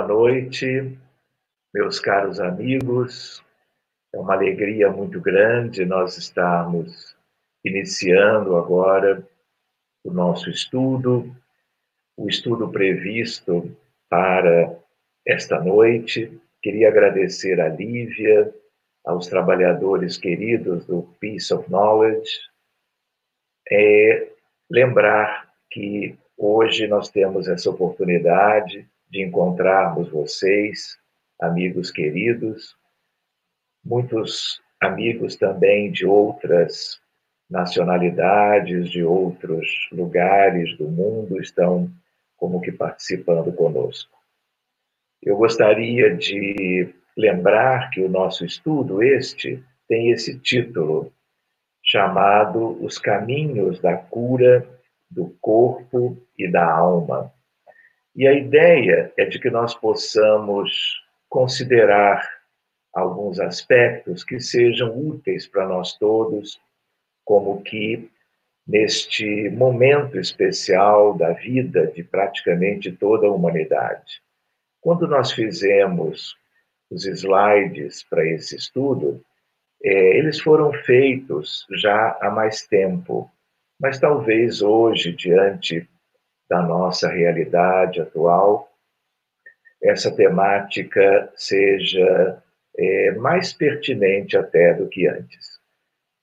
noite, meus caros amigos. É uma alegria muito grande nós estarmos iniciando agora o nosso estudo, o estudo previsto para esta noite. Queria agradecer a Lívia, aos trabalhadores queridos do Peace of Knowledge, lembrar que hoje nós temos essa oportunidade de encontrarmos vocês, amigos queridos, muitos amigos também de outras nacionalidades, de outros lugares do mundo estão como que participando conosco. Eu gostaria de lembrar que o nosso estudo tem esse título, chamado Os Caminhos da Cura do Corpo e da Alma. E a ideia é de que nós possamos considerar alguns aspectos que sejam úteis para nós todos, como que neste momento especial da vida de praticamente toda a humanidade. Quando nós fizemos os slides para esse estudo, eles foram feitos já há mais tempo, mas talvez hoje, diante da nossa realidade atual, essa temática seja mais pertinente até do que antes.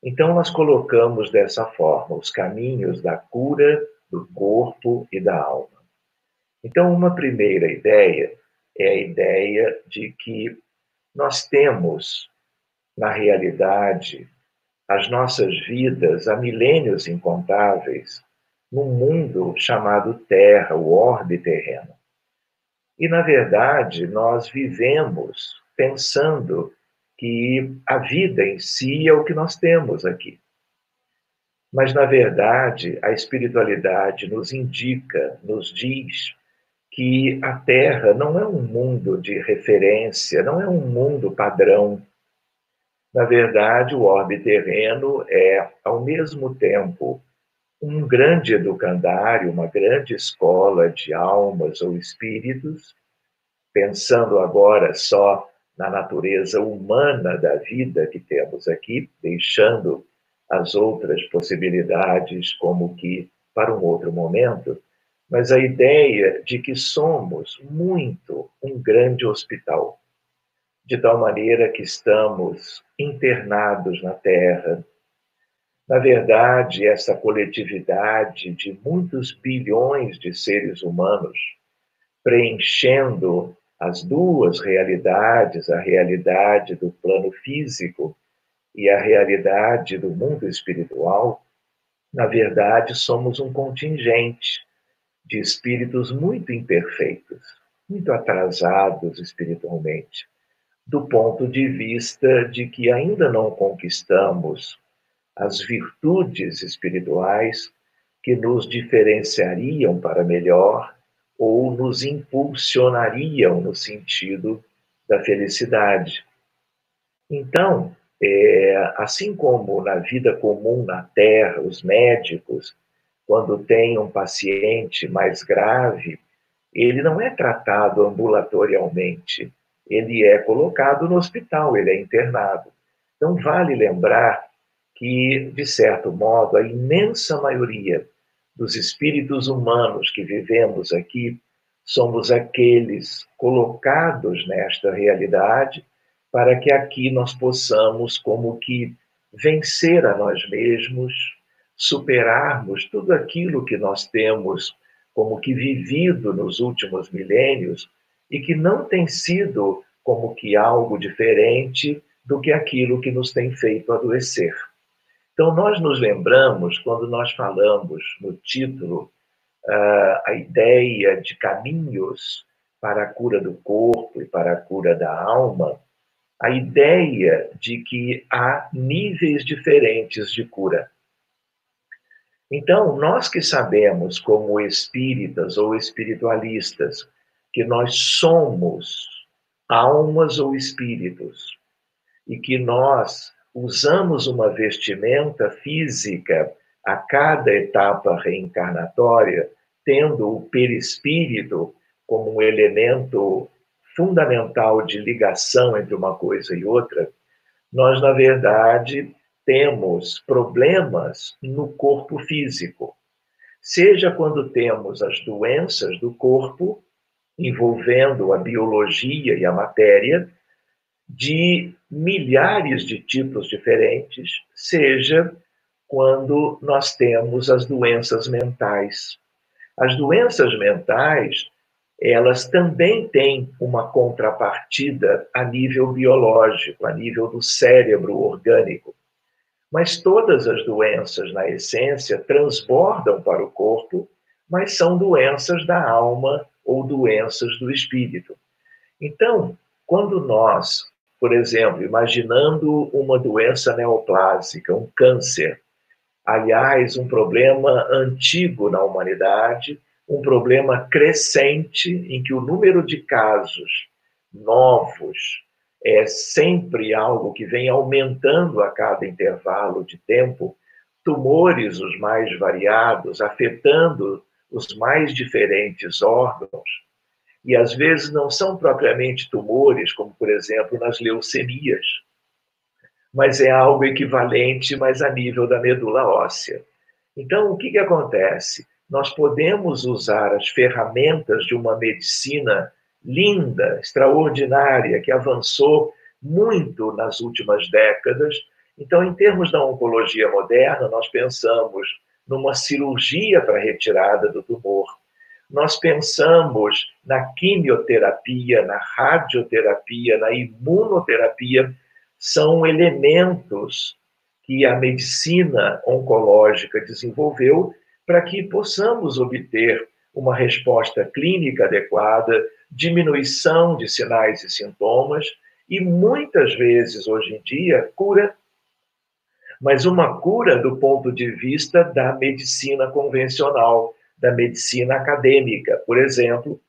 Então, nós colocamos dessa forma os caminhos da cura do corpo e da alma. Então, uma primeira ideia é a ideia de que nós temos, na realidade, as nossas vidas há milênios incontáveis num mundo chamado Terra, o orbe terreno. E, na verdade, nós vivemos pensando que a vida em si é o que nós temos aqui. Mas, na verdade, a espiritualidade nos indica, nos diz que a Terra não é um mundo de referência, não é um mundo padrão. Na verdade, o orbe terreno é, ao mesmo tempo, um grande educandário, uma grande escola de almas ou espíritos, pensando agora só na natureza humana da vida que temos aqui, deixando as outras possibilidades como que para um outro momento, mas a ideia de que somos muito um grande hospital, de tal maneira que estamos internados na Terra. Na verdade, essa coletividade de muitos bilhões de seres humanos preenchendo as duas realidades, a realidade do plano físico e a realidade do mundo espiritual, na verdade, somos um contingente de espíritos muito imperfeitos, muito atrasados espiritualmente, do ponto de vista de que ainda não conquistamos as virtudes espirituais que nos diferenciariam para melhor ou nos impulsionariam no sentido da felicidade. Então, assim como na vida comum na Terra, os médicos, quando têm um paciente mais grave, ele não é tratado ambulatorialmente, ele é colocado no hospital, ele é internado. Então, vale lembrar que, de certo modo, a imensa maioria dos espíritos humanos que vivemos aqui somos aqueles colocados nesta realidade para que aqui nós possamos como que vencer a nós mesmos, superarmos tudo aquilo que nós temos como que vivido nos últimos milênios e que não tem sido como que algo diferente do que aquilo que nos tem feito adoecer. Então, nós nos lembramos, quando nós falamos no título, a ideia de caminhos para a cura do corpo e para a cura da alma, a ideia de que há níveis diferentes de cura. Então, nós que sabemos, como espíritas ou espiritualistas, que nós somos almas ou espíritos, e que nós usamos uma vestimenta física a cada etapa reencarnatória, tendo o perispírito como um elemento fundamental de ligação entre uma coisa e outra, nós, na verdade, temos problemas no corpo físico. Seja quando temos as doenças do corpo, envolvendo a biologia e a matéria, de milhares de tipos diferentes, seja quando nós temos as doenças mentais. As doenças mentais, elas também têm uma contrapartida a nível biológico, a nível do cérebro orgânico. Mas todas as doenças, na essência, transbordam para o corpo, mas são doenças da alma ou doenças do espírito. Então, quando nós, por exemplo, imaginando uma doença neoplásica, um câncer, aliás, um problema antigo na humanidade, um problema crescente, em que o número de casos novos é sempre algo que vem aumentando a cada intervalo de tempo, tumores os mais variados, afetando os mais diferentes órgãos, e às vezes não são propriamente tumores, como, por exemplo, nas leucemias, mas é algo equivalente, mas a nível da medula óssea. Então, o que acontece? Nós podemos usar as ferramentas de uma medicina linda, extraordinária, que avançou muito nas últimas décadas. Então, em termos da oncologia moderna, nós pensamos numa cirurgia para retirada do tumor. Nós pensamos na quimioterapia, na radioterapia, na imunoterapia. São elementos que a medicina oncológica desenvolveu para que possamos obter uma resposta clínica adequada, diminuição de sinais e sintomas e, muitas vezes, hoje em dia, cura. Mas uma cura do ponto de vista da medicina convencional, da medicina acadêmica. Por exemplo,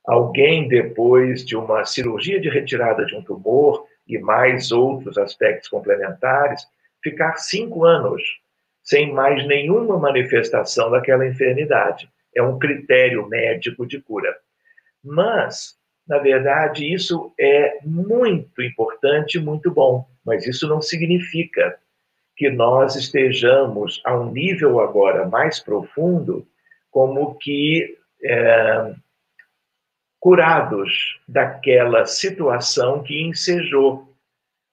alguém, depois de uma cirurgia de retirada de um tumor e mais outros aspectos complementares, ficar 5 anos sem mais nenhuma manifestação daquela enfermidade. É um critério médico de cura. Mas, na verdade, isso é muito importante e muito bom, mas isso não significa que nós estejamos a um nível agora mais profundo, como que curados daquela situação que ensejou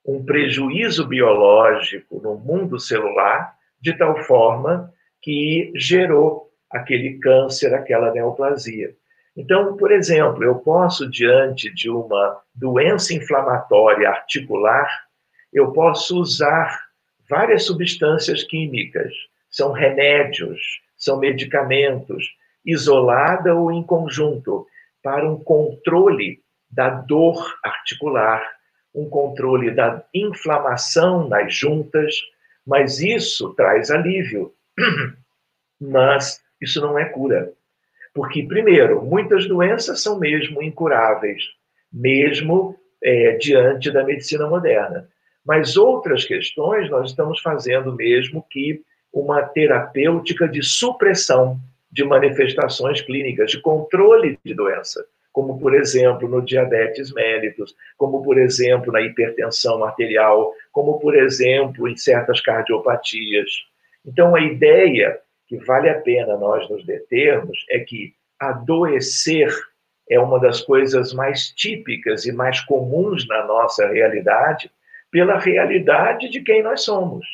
um prejuízo biológico no mundo celular, de tal forma que gerou aquele câncer, aquela neoplasia. Então, por exemplo, eu posso, diante de uma doença inflamatória articular, eu posso usar várias substâncias químicas, são remédios, são medicamentos, isolada ou em conjunto, para um controle da dor articular, um controle da inflamação nas juntas, mas isso traz alívio. Mas isso não é cura. Porque, primeiro, muitas doenças são mesmo incuráveis, mesmo diante da medicina moderna. Mas outras questões nós estamos fazendo mesmo que uma terapêutica de supressão de manifestações clínicas, de controle de doença, como, por exemplo, no diabetes mellitus, como, por exemplo, na hipertensão arterial, como, por exemplo, em certas cardiopatias. Então, a ideia que vale a pena nós nos determos é que adoecer é uma das coisas mais típicas e mais comuns na nossa realidade, pela realidade de quem nós somos.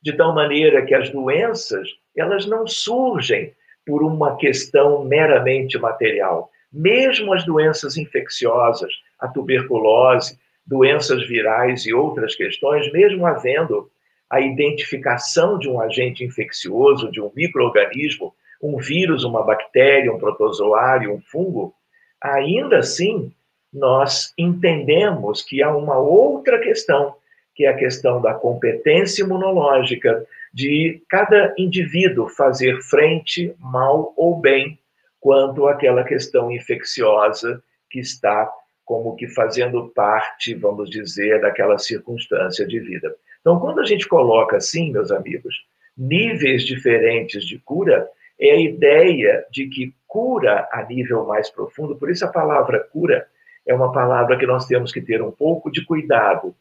De tal maneira que as doenças, elas não surgem por uma questão meramente material. Mesmo as doenças infecciosas, a tuberculose, doenças virais e outras questões, mesmo havendo a identificação de um agente infeccioso, de um micro-organismo, um vírus, uma bactéria, um protozoário, um fungo, ainda assim, nós entendemos que há uma outra questão, que é a questão da competência imunológica, de cada indivíduo fazer frente, mal ou bem, quanto àquela questão infecciosa que está como que fazendo parte, vamos dizer, daquela circunstância de vida. Então, quando a gente coloca assim, meus amigos, níveis diferentes de cura, é a ideia de que cura a nível mais profundo, por isso a palavra cura é uma palavra que nós temos que ter um pouco de cuidado,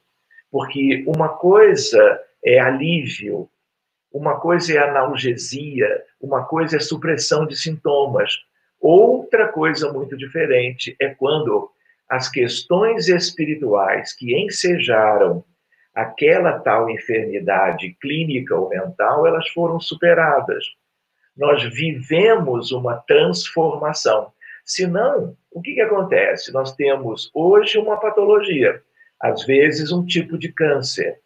porque uma coisa é alívio, uma coisa é analgesia, uma coisa é supressão de sintomas. Outra coisa muito diferente é quando as questões espirituais que ensejaram aquela tal enfermidade clínica ou mental, elas foram superadas. Nós vivemos uma transformação. Senão, o que acontece? Nós temos hoje uma patologia, às vezes um tipo de câncer.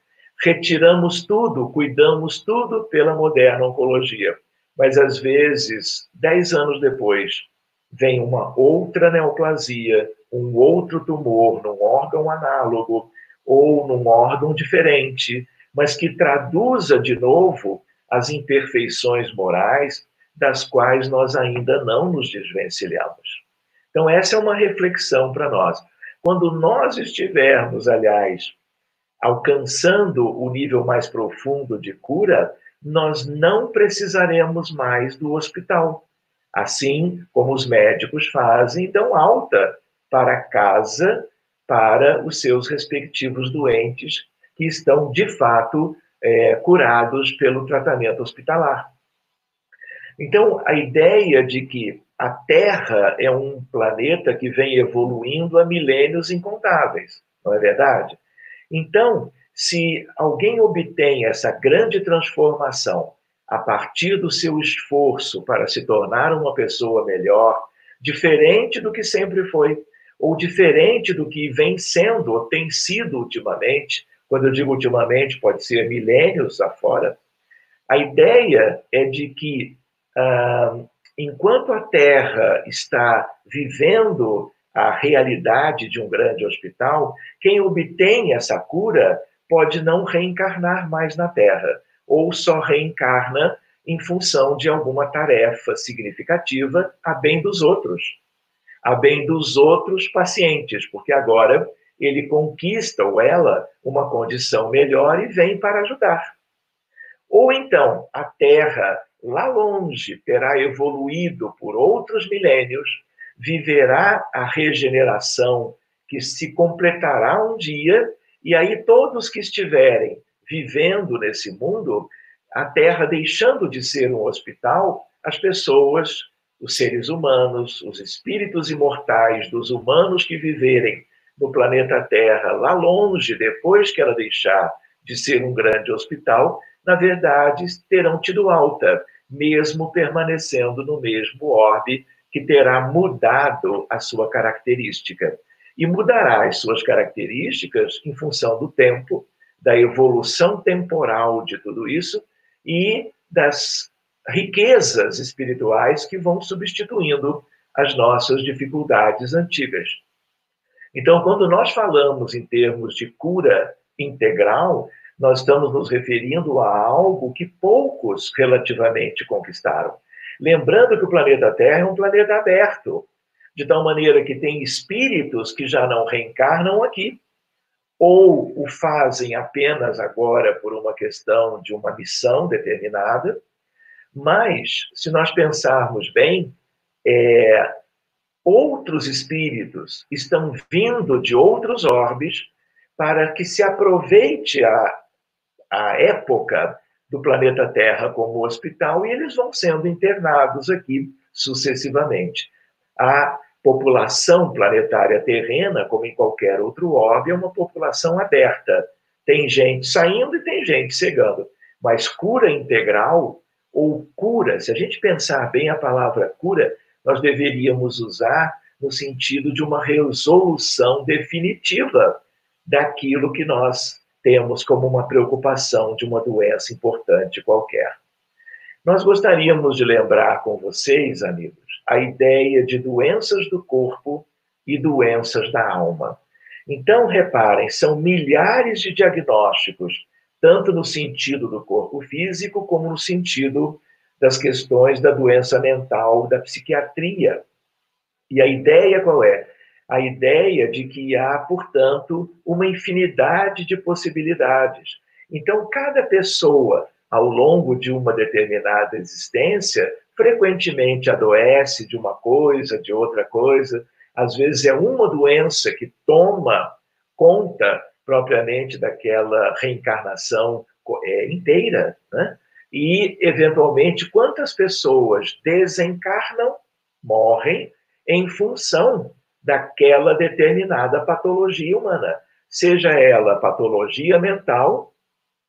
Retiramos tudo, cuidamos tudo pela moderna oncologia. Mas, às vezes, 10 anos depois, vem uma outra neoplasia, um outro tumor num órgão análogo ou num órgão diferente, mas que traduza de novo as imperfeições morais das quais nós ainda não nos desvencilhamos. Então, essa é uma reflexão para nós. Quando nós estivermos, aliás, alcançando o nível mais profundo de cura, nós não precisaremos mais do hospital. Assim como os médicos fazem, dão alta para casa para os seus respectivos doentes que estão, de fato, curados pelo tratamento hospitalar. Então, a ideia de que a Terra é um planeta que vem evoluindo há milênios incontáveis, não é verdade? Então, se alguém obtém essa grande transformação a partir do seu esforço para se tornar uma pessoa melhor, diferente do que sempre foi, ou diferente do que vem sendo ou tem sido ultimamente, quando eu digo ultimamente, pode ser milênios afora, a ideia é de que, enquanto a Terra está vivendo a realidade de um grande hospital, quem obtém essa cura pode não reencarnar mais na Terra, ou só reencarna em função de alguma tarefa significativa a bem dos outros pacientes, porque agora ele conquista, ou ela, uma condição melhor e vem para ajudar. Ou então, a Terra, lá longe, terá evoluído por outros milênios, viverá a regeneração que se completará um dia, e aí todos que estiverem vivendo nesse mundo, a Terra deixando de ser um hospital, as pessoas, os seres humanos, os espíritos imortais dos humanos que viverem no planeta Terra, lá longe, depois que ela deixar de ser um grande hospital, na verdade, terão tido alta, mesmo permanecendo no mesmo orbe que terá mudado a sua característica. E mudará as suas características em função do tempo, da evolução temporal de tudo isso e das riquezas espirituais que vão substituindo as nossas dificuldades antigas. Então, quando nós falamos em termos de cura integral, nós estamos nos referindo a algo que poucos relativamente conquistaram. Lembrando que o planeta Terra é um planeta aberto, de tal maneira que tem espíritos que já não reencarnam aqui, ou o fazem apenas agora por uma questão de uma missão determinada, mas, se nós pensarmos bem, outros espíritos estão vindo de outros orbes para que se aproveite a época do planeta Terra como hospital e eles vão sendo internados aqui sucessivamente. A população planetária terrena, como em qualquer outro orbe, é uma população aberta. Tem gente saindo e tem gente chegando. Mas cura integral, ou cura, se a gente pensar bem a palavra cura, nós deveríamos usar no sentido de uma resolução definitiva daquilo que nós temos como uma preocupação de uma doença importante qualquer. Nós gostaríamos de lembrar com vocês, amigos, a ideia de doenças do corpo e doenças da alma. Então, reparem, são milhares de diagnósticos, tanto no sentido do corpo físico, como no sentido das questões da doença mental, da psiquiatria. E a ideia qual é? A ideia de que há, portanto, uma infinidade de possibilidades. Então, cada pessoa, ao longo de uma determinada existência, frequentemente adoece de uma coisa, de outra coisa, Às vezes é uma doença que toma conta propriamente daquela reencarnação inteira, né? E, eventualmente, quantas pessoas desencarnam, morrem, em função daquela determinada patologia humana. Seja ela patologia mental,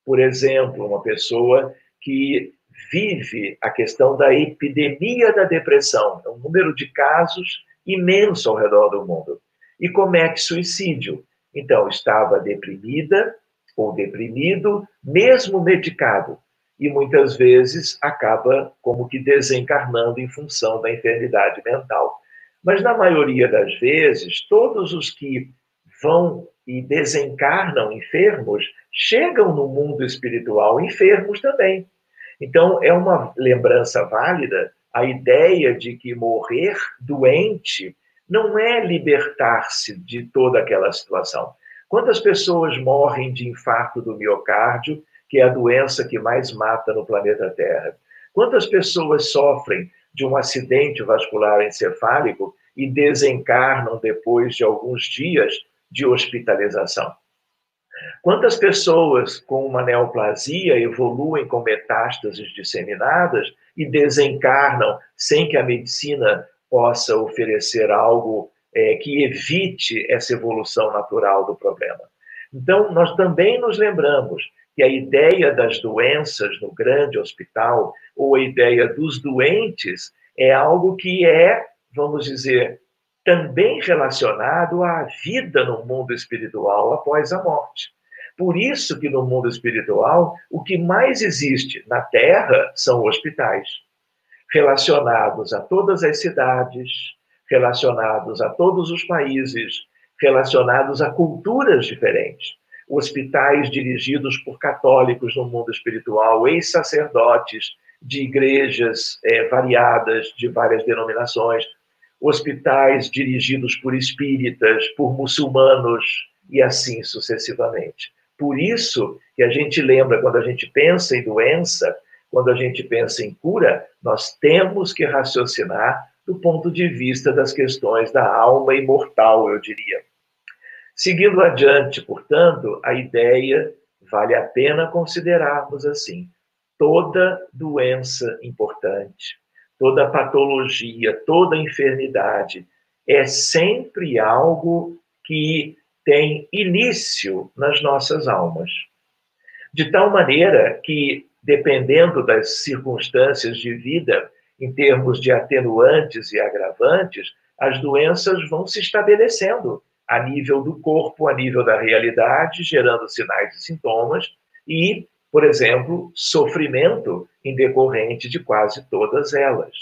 por exemplo, uma pessoa que vive a questão da epidemia da depressão, é um número de casos imenso ao redor do mundo, e comete suicídio. Então, estava deprimida ou deprimido, mesmo medicado, e muitas vezes acaba como que desencarnando em função da enfermidade mental. Mas, na maioria das vezes, todos os que vão e desencarnam enfermos chegam no mundo espiritual enfermos também. Então, é uma lembrança válida a ideia de que morrer doente não é libertar-se de toda aquela situação. Quantas pessoas morrem de infarto do miocárdio, que é a doença que mais mata no planeta Terra? Quantas pessoas sofrem de um acidente vascular encefálico e desencarnam depois de alguns dias de hospitalização? Quantas pessoas com uma neoplasia evoluem com metástases disseminadas e desencarnam sem que a medicina possa oferecer algo que evite essa evolução natural do problema? Então, nós também nos lembramos que a ideia das doenças no grande hospital, ou a ideia dos doentes, é algo que é, vamos dizer, também relacionado à vida no mundo espiritual após a morte. Por isso que no mundo espiritual, o que mais existe na Terra são hospitais, relacionados a todas as cidades, relacionados a todos os países, relacionados a culturas diferentes. Hospitais dirigidos por católicos no mundo espiritual, ex-sacerdotes de igrejas variadas, de várias denominações, hospitais dirigidos por espíritas, por muçulmanos e assim sucessivamente. Por isso que a gente lembra, quando a gente pensa em doença, quando a gente pensa em cura, nós temos que raciocinar do ponto de vista das questões da alma imortal, eu diria. Seguindo adiante, portanto, a ideia vale a pena considerarmos assim: toda doença importante, toda patologia, toda enfermidade é sempre algo que tem início nas nossas almas. De tal maneira que, dependendo das circunstâncias de vida, em termos de atenuantes e agravantes, as doenças vão se estabelecendo a nível do corpo, a nível da realidade, gerando sinais e sintomas e, por exemplo, sofrimento em decorrente de quase todas elas.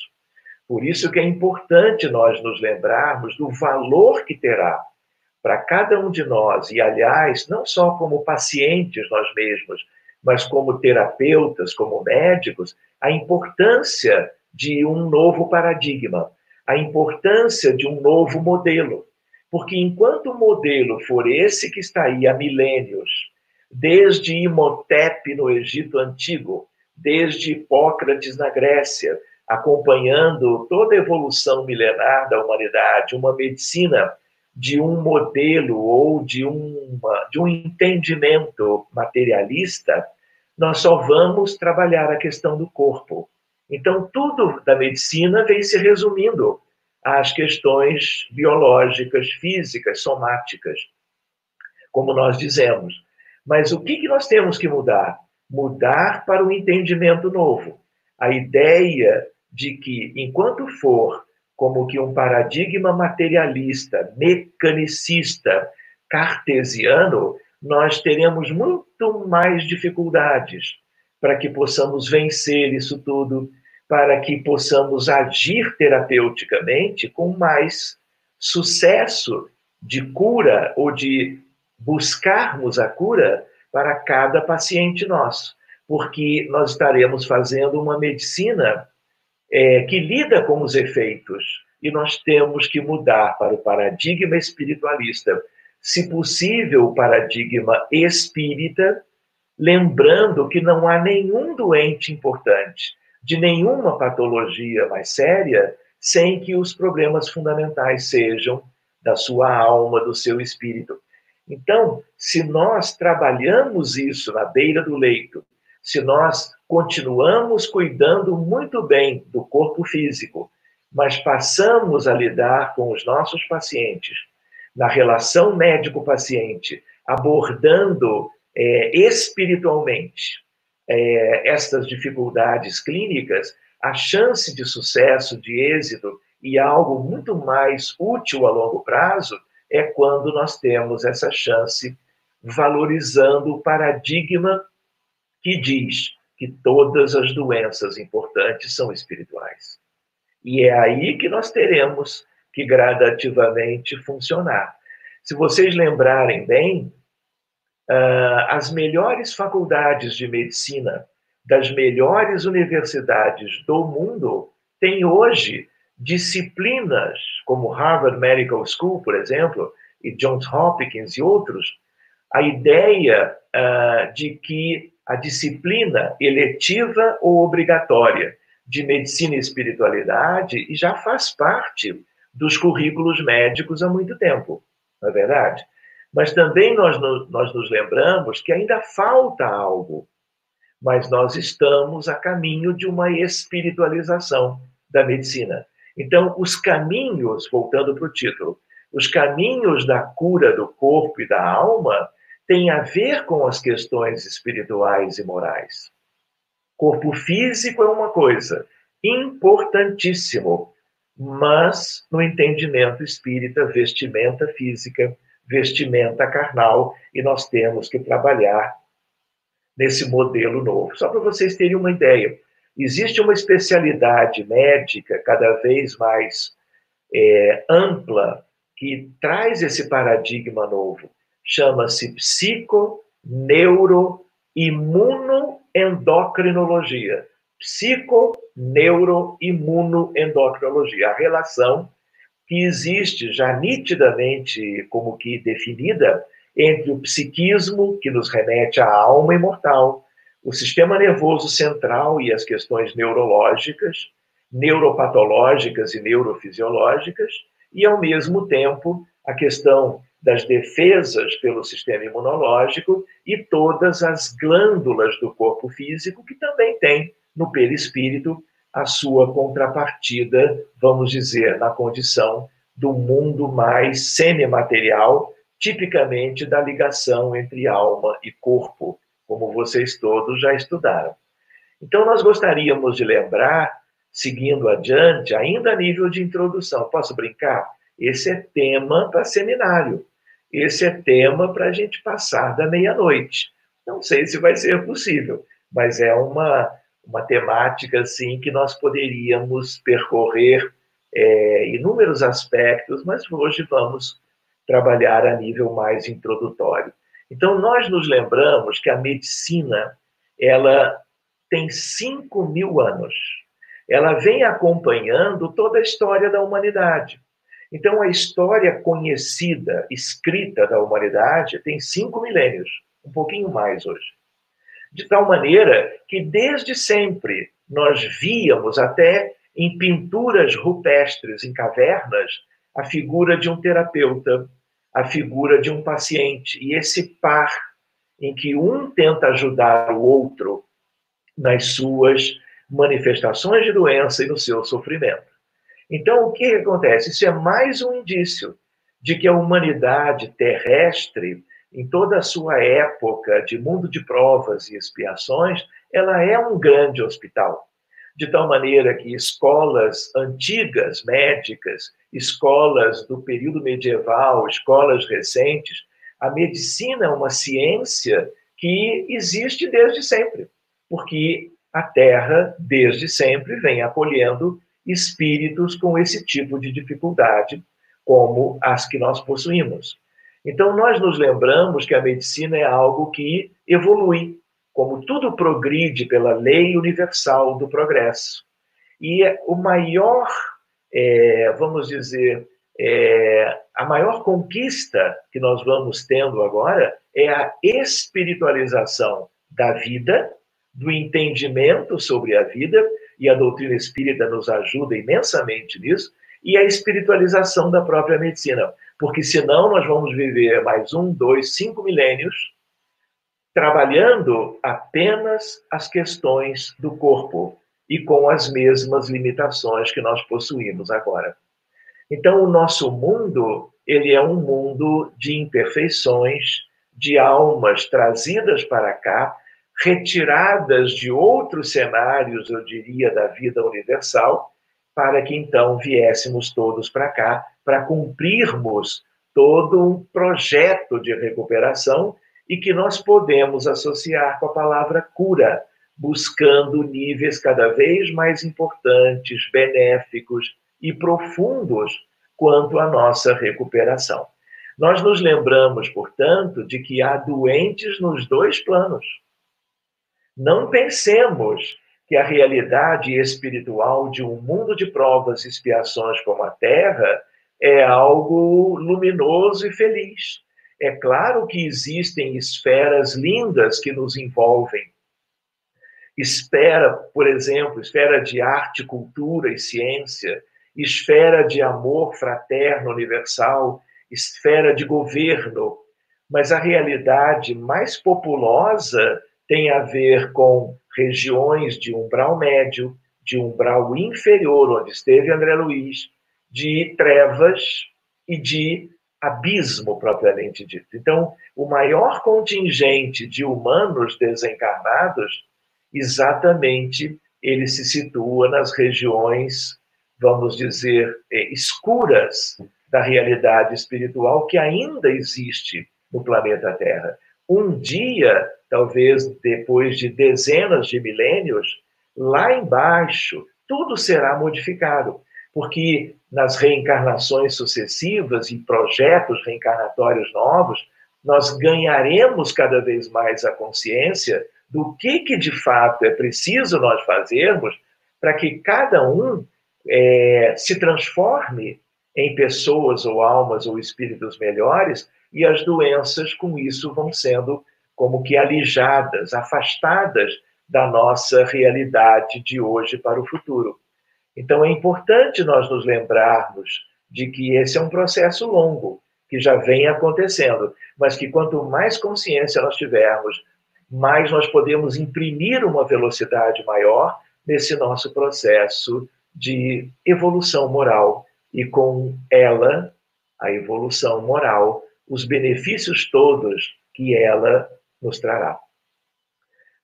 Por isso que é importante nós nos lembrarmos do valor que terá para cada um de nós, e aliás, não só como pacientes nós mesmos, mas como terapeutas, como médicos, a importância de um novo paradigma, a importância de um novo modelo. Porque enquanto o modelo for esse que está aí há milênios, desde Imhotep no Egito Antigo, desde Hipócrates na Grécia, acompanhando toda a evolução milenar da humanidade, uma medicina de um modelo ou de um entendimento materialista, nós só vamos trabalhar a questão do corpo. Então, tudo da medicina vem se resumindo às questões biológicas, físicas, somáticas, como nós dizemos. Mas o que nós temos que mudar? Mudar para um entendimento novo. A ideia de que, enquanto for como que um paradigma materialista, mecanicista, cartesiano, nós teremos muito mais dificuldades para que possamos vencer isso tudo, para que possamos agir terapeuticamente com mais sucesso de cura ou de buscarmos a cura para cada paciente nosso, porque nós estaremos fazendo uma medicina que lida com os efeitos, e nós temos que mudar para o paradigma espiritualista, se possível, o paradigma espírita, lembrando que não há nenhum doente importante, de nenhuma patologia mais séria, sem que os problemas fundamentais sejam da sua alma, do seu espírito. Então, se nós trabalhamos isso na beira do leito, se nós continuamos cuidando muito bem do corpo físico, mas passamos a lidar com os nossos pacientes na relação médico-paciente, abordando espiritualmente estas dificuldades clínicas, a chance de sucesso, de êxito e algo muito mais útil a longo prazo é quando nós temos essa chance valorizando o paradigma que diz que todas as doenças importantes são espirituais. E é aí que nós teremos que gradativamente funcionar. Se vocês lembrarem bem, as melhores faculdades de medicina das melhores universidades do mundo têm hoje disciplinas como Harvard Medical School, por exemplo, e Johns Hopkins e outros, a ideia de que a disciplina eletiva ou obrigatória de medicina e espiritualidade já faz parte dos currículos médicos há muito tempo, não é verdade? Mas também nós nos lembramos que ainda falta algo, mas nós estamos a caminho de uma espiritualização da medicina. Então, os caminhos, voltando para o título, os caminhos da cura do corpo e da alma têm a ver com as questões espirituais e morais. Corpo físico é uma coisa importantíssimo, mas no entendimento espírita, vestimenta física, vestimenta carnal, e nós temos que trabalhar nesse modelo novo. Só para vocês terem uma ideia, existe uma especialidade médica cada vez mais ampla que traz esse paradigma novo. Chama-se psico-neuro-imunoendocrinologia. Psico-neuro-imunoendocrinologia. A relação que existe já nitidamente como que definida entre o psiquismo, que nos remete à alma imortal, o sistema nervoso central e as questões neurológicas, neuropatológicas e neurofisiológicas, e, ao mesmo tempo, a questão das defesas pelo sistema imunológico e todas as glândulas do corpo físico, que também tem no perispírito a sua contrapartida, vamos dizer, na condição do mundo mais semimaterial, tipicamente da ligação entre alma e corpo, como vocês todos já estudaram. Então, nós gostaríamos de lembrar, seguindo adiante, ainda a nível de introdução. Posso brincar? Esse é tema para seminário. Esse é tema para a gente passar da meia-noite. Não sei se vai ser possível, mas é uma temática assim, que nós poderíamos percorrer inúmeros aspectos, mas hoje vamos trabalhar a nível mais introdutório. Então, nós nos lembramos que a medicina, ela tem 5.000 anos. Ela vem acompanhando toda a história da humanidade. Então, a história conhecida, escrita da humanidade, tem 5 milênios, um pouquinho mais hoje. De tal maneira que, desde sempre, nós víamos, até em pinturas rupestres, em cavernas, a figura de um terapeuta, a figura de um paciente, e esse par em que um tenta ajudar o outro nas suas manifestações de doença e no seu sofrimento. Então, o que acontece? Isso é mais um indício de que a humanidade terrestre, em toda a sua época de mundo de provas e expiações, ela é um grande hospital. De tal maneira que escolas antigas, médicas, escolas do período medieval, escolas recentes, a medicina é uma ciência que existe desde sempre, porque a Terra, desde sempre, vem acolhendo espíritos com esse tipo de dificuldade, como as que nós possuímos. Então, nós nos lembramos que a medicina é algo que evolui, como tudo progride pela lei universal do progresso. E o maior, vamos dizer, a maior conquista que nós vamos tendo agora é a espiritualização da vida, do entendimento sobre a vida, e a doutrina espírita nos ajuda imensamente nisso, e a espiritualização da própria medicina. porque senão nós vamos viver mais 1, 2, 5 milênios trabalhando apenas as questões do corpo e com as mesmas limitações que nós possuímos agora. Então, o nosso mundo, ele é um mundo de imperfeições, de almas trazidas para cá, retiradas de outros cenários, eu diria, da vida universal, para que então viéssemos todos para cá, para cumprirmos todo um projeto de recuperação e que nós podemos associar com a palavra cura, buscando níveis cada vez mais importantes, benéficos e profundos quanto à nossa recuperação. Nós nos lembramos, portanto, de que há doentes nos dois planos. Não pensemos que a realidade espiritual de um mundo de provas e expiações como a Terra é algo luminoso e feliz. É claro que existem esferas lindas que nos envolvem. Esfera, por exemplo, esfera de arte, cultura e ciência, esfera de amor fraterno universal, esfera de governo. Mas a realidade mais populosa tem a ver com regiões de umbral médio, de umbral inferior, onde esteve André Luiz, de trevas e de abismo propriamente dito. Então, o maior contingente de humanos desencarnados, exatamente, ele se situa nas regiões, vamos dizer, escuras da realidade espiritual que ainda existe no planeta Terra. Um dia, talvez depois de dezenas de milênios, lá embaixo, tudo será modificado, porque nas reencarnações sucessivas e projetos reencarnatórios novos, nós ganharemos cada vez mais a consciência do que de fato é preciso nós fazermos para que cada um se transforme em pessoas ou almas ou espíritos melhores, e as doenças com isso vão sendo como que alijadas, afastadas da nossa realidade de hoje para o futuro. Então é importante nós nos lembrarmos de que esse é um processo longo, que já vem acontecendo, mas que quanto mais consciência nós tivermos, mais nós podemos imprimir uma velocidade maior nesse nosso processo de evolução moral, e com ela, a evolução moral, os benefícios todos que ela nos trará.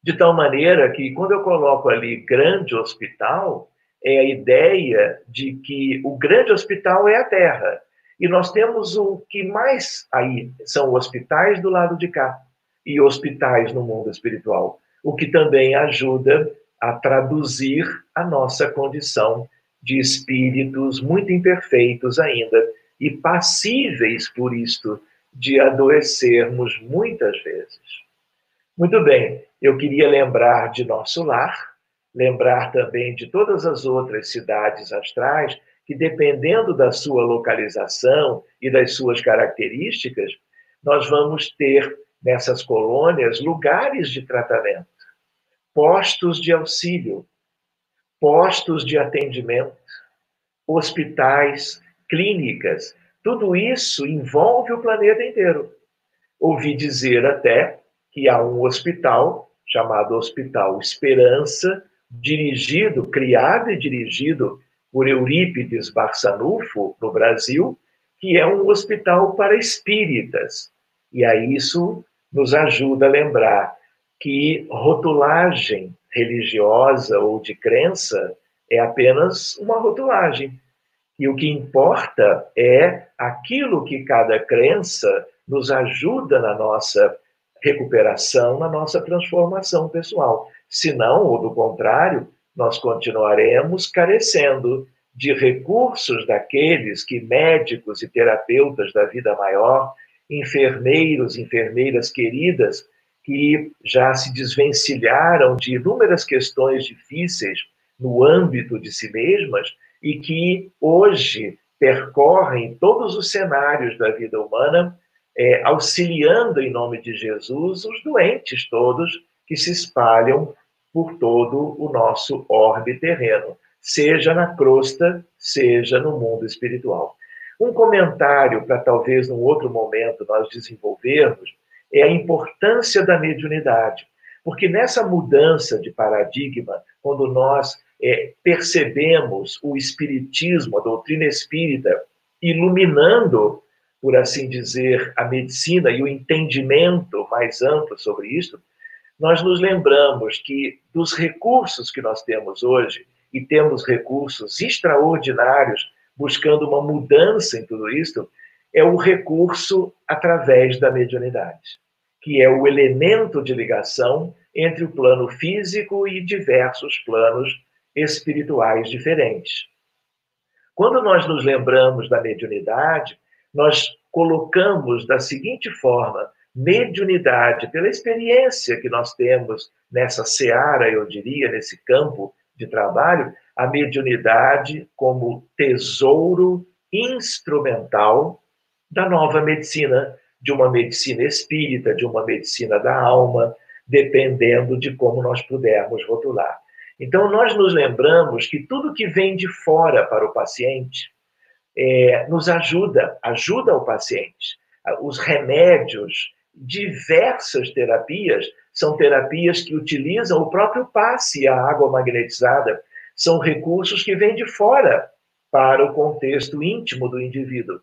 De tal maneira que, quando eu coloco ali grande hospital, é a ideia de que o grande hospital é a Terra. E nós temos o que mais aí são hospitais do lado de cá e hospitais no mundo espiritual, o que também ajuda a traduzir a nossa condição de espíritos muito imperfeitos ainda e passíveis, por isto, de adoecermos muitas vezes. Muito bem, eu queria lembrar de nosso lar, lembrar também de todas as outras cidades astrais, que dependendo da sua localização e das suas características, nós vamos ter nessas colônias lugares de tratamento, postos de auxílio, postos de atendimento, hospitais, clínicas. Tudo isso envolve o planeta inteiro. Ouvi dizer até que há um hospital chamado Hospital Esperança, criado e dirigido por Eurípides Barçanufo, no Brasil, que é um hospital para espíritas. E aí isso nos ajuda a lembrar que rotulagem religiosa ou de crença é apenas uma rotulagem. E o que importa é aquilo que cada crença nos ajuda na nossa recuperação, na nossa transformação pessoal. Se não, ou do contrário, nós continuaremos carecendo de recursos daqueles que médicos e terapeutas da vida maior, enfermeiros, enfermeiras queridas, que já se desvencilharam de inúmeras questões difíceis no âmbito de si mesmas e que hoje percorrem todos os cenários da vida humana, auxiliando em nome de Jesus os doentes todos que se espalham por todo o nosso orbe terreno, seja na crosta, seja no mundo espiritual. Um comentário para talvez num outro momento nós desenvolvermos é a importância da mediunidade. Porque nessa mudança de paradigma, quando nós percebemos o espiritismo, a doutrina espírita, iluminando, por assim dizer, a medicina e o entendimento mais amplo sobre isso, nós nos lembramos que dos recursos que nós temos hoje, e temos recursos extraordinários buscando uma mudança em tudo isso, é o recurso através da mediunidade, que é o elemento de ligação entre o plano físico e diversos planos espirituais diferentes. Quando nós nos lembramos da mediunidade, nós colocamos da seguinte forma: mediunidade, pela experiência que nós temos nessa seara, eu diria, nesse campo de trabalho, a mediunidade como tesouro instrumental da nova medicina, de uma medicina espírita, de uma medicina da alma, dependendo de como nós pudermos rotular. Então, nós nos lembramos que tudo que vem de fora para o paciente nos ajuda o paciente. Os remédios, diversas terapias, são terapias que utilizam o próprio passe e a água magnetizada. São recursos que vêm de fora para o contexto íntimo do indivíduo.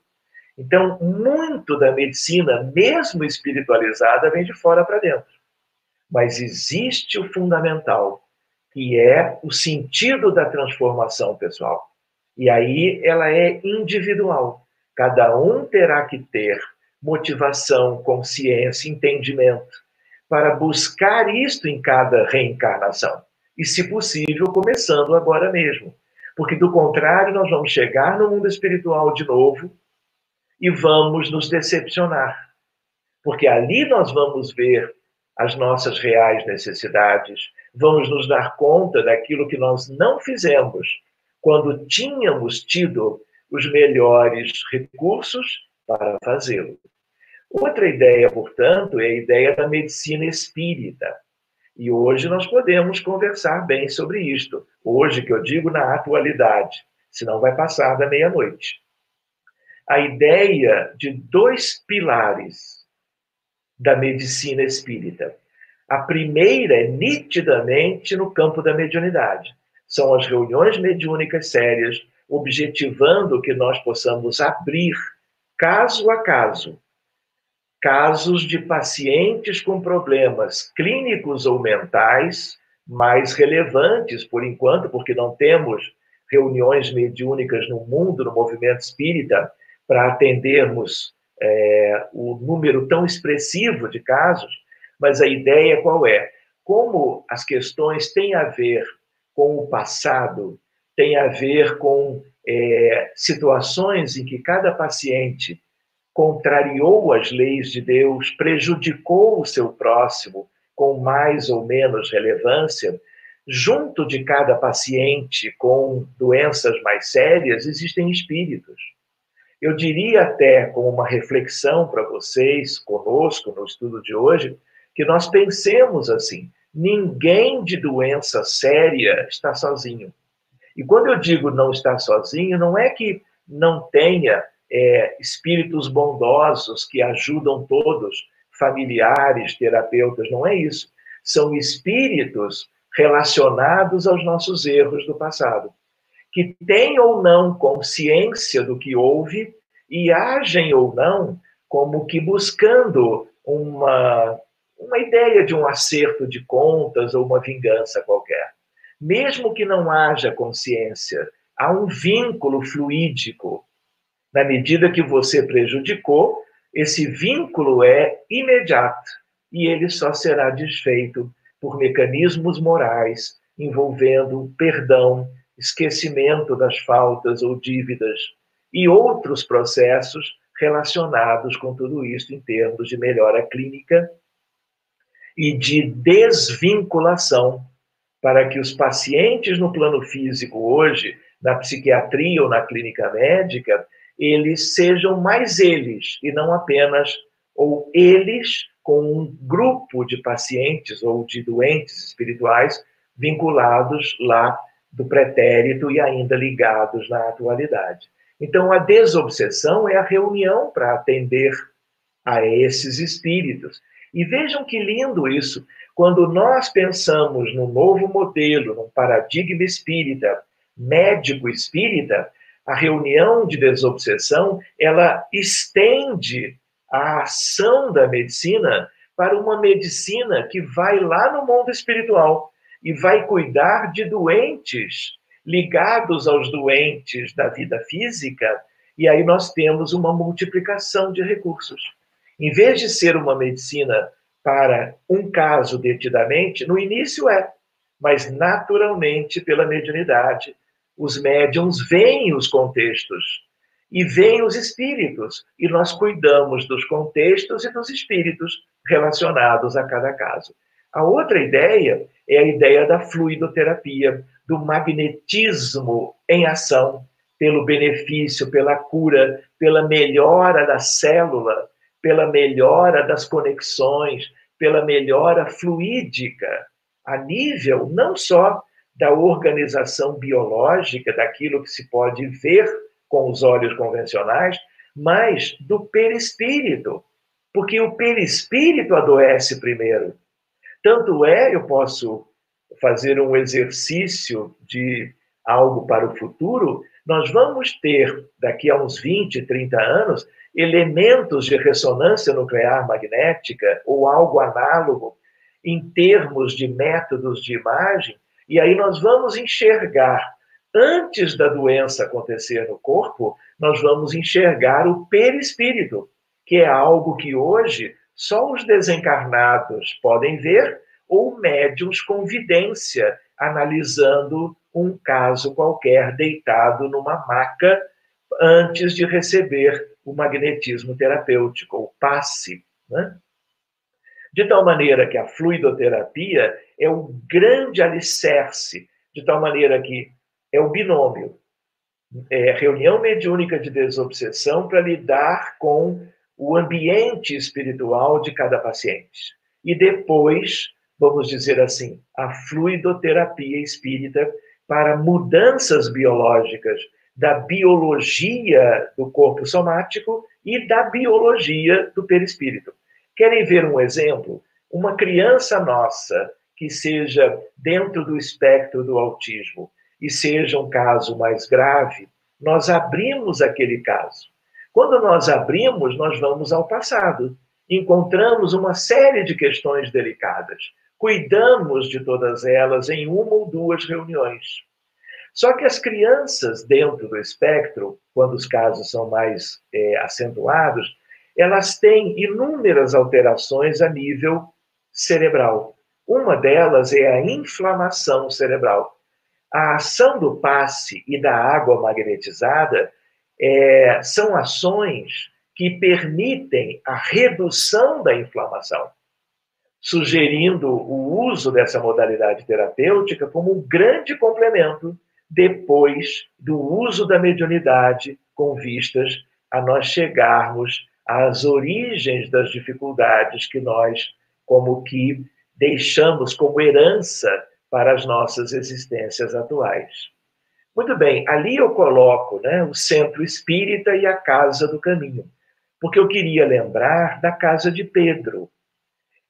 Então, muito da medicina, mesmo espiritualizada, vem de fora para dentro. Mas existe o fundamental, que é o sentido da transformação pessoal. E aí ela é individual. Cada um terá que ter motivação, consciência, entendimento para buscar isto em cada reencarnação. E, se possível, começando agora mesmo. Porque, do contrário, nós vamos chegar no mundo espiritual de novo e vamos nos decepcionar. Porque ali nós vamos ver as nossas reais necessidades, vamos nos dar conta daquilo que nós não fizemos quando tínhamos tido os melhores recursos para fazê-lo. Outra ideia, portanto, é a ideia da medicina espírita. E hoje nós podemos conversar bem sobre isto. Hoje, que eu digo na atualidade, senão vai passar da meia-noite. A ideia de dois pilares da medicina espírita. A primeira é nitidamente no campo da mediunidade. São as reuniões mediúnicas sérias, objetivando que nós possamos abrir, caso a caso, casos de pacientes com problemas clínicos ou mentais mais relevantes, por enquanto, porque não temos reuniões mediúnicas no mundo, no movimento espírita, para atendermos o número tão expressivo de casos, mas a ideia qual é? Como as questões têm a ver com o passado, têm a ver com situações em que cada paciente contrariou as leis de Deus, prejudicou o seu próximo com mais ou menos relevância, junto de cada paciente com doenças mais sérias, existem espíritos. Eu diria até, como uma reflexão para vocês, conosco, no estudo de hoje, que nós pensemos assim: ninguém de doença séria está sozinho. E quando eu digo não está sozinho, não é que não tenha espíritos bondosos que ajudam todos, familiares, terapeutas, não é isso. São espíritos relacionados aos nossos erros do passado, que têm ou não consciência do que houve e agem ou não como que buscando uma ideia de um acerto de contas ou uma vingança qualquer. Mesmo que não haja consciência, há um vínculo fluídico. Na medida que você prejudicou, esse vínculo é imediato e ele só será desfeito por mecanismos morais envolvendo perdão, esquecimento das faltas ou dívidas e outros processos relacionados com tudo isso em termos de melhora clínica e de desvinculação, para que os pacientes no plano físico hoje, na psiquiatria ou na clínica médica, eles sejam mais eles, e não apenas, ou eles com um grupo de pacientes ou de doentes espirituais vinculados lá do pretérito e ainda ligados na atualidade. Então, a desobsessão é a reunião para atender a esses espíritos. E vejam que lindo isso. Quando nós pensamos num novo modelo, num paradigma espírita, médico espírita, a reunião de desobsessão, ela estende a ação da medicina para uma medicina que vai lá no mundo espiritual e vai cuidar de doentes ligados aos doentes da vida física, e aí nós temos uma multiplicação de recursos. Em vez de ser uma medicina para um caso detidamente, no início mas naturalmente pela mediunidade. Os médiums veem os contextos e veem os espíritos, e nós cuidamos dos contextos e dos espíritos relacionados a cada caso. A outra ideia é a ideia da fluidoterapia, do magnetismo em ação, pelo benefício, pela cura, pela melhora da célula, pela melhora das conexões, pela melhora fluídica, a nível não só da organização biológica, daquilo que se pode ver com os olhos convencionais, mas do perispírito, porque o perispírito adoece primeiro. Tanto eu posso fazer um exercício de algo para o futuro, nós vamos ter, daqui a uns 20, 30 anos, elementos de ressonância nuclear magnética ou algo análogo em termos de métodos de imagem, e aí nós vamos enxergar, antes da doença acontecer no corpo, nós vamos enxergar o perispírito, que é algo que hoje só os desencarnados podem ver, ou médiums com vidência, analisando um caso qualquer deitado numa maca antes de receber o magnetismo terapêutico, o passe, né? De tal maneira que a fluidoterapia é o grande alicerce, de tal maneira que é o binômio, é reunião mediúnica de desobsessão para lidar com o ambiente espiritual de cada paciente. E depois, vamos dizer assim, a fluidoterapia espírita para mudanças biológicas da biologia do corpo somático e da biologia do perispírito. Querem ver um exemplo? Uma criança nossa que seja dentro do espectro do autismo e seja um caso mais grave, nós abrimos aquele caso. Quando nós abrimos, nós vamos ao passado. Encontramos uma série de questões delicadas. Cuidamos de todas elas em uma ou duas reuniões. Só que as crianças dentro do espectro, quando os casos são mais acentuados, elas têm inúmeras alterações a nível cerebral. Uma delas é a inflamação cerebral. A ação do passe e da água magnetizada são ações que permitem a redução da inflamação, sugerindo o uso dessa modalidade terapêutica como um grande complemento depois do uso da mediunidade com vistas a nós chegarmos às origens das dificuldades que nós, como que, deixamos como herança para as nossas existências atuais. Muito bem, ali eu coloco, né, o centro espírita e a Casa do Caminho, porque eu queria lembrar da Casa de Pedro.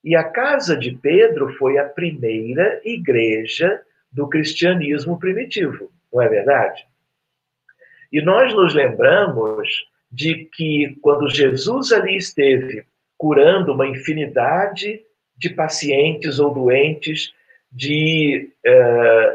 E a Casa de Pedro foi a primeira igreja do cristianismo primitivo, não é verdade? E nós nos lembramos de que quando Jesus ali esteve curando uma infinidade de pacientes ou doentes de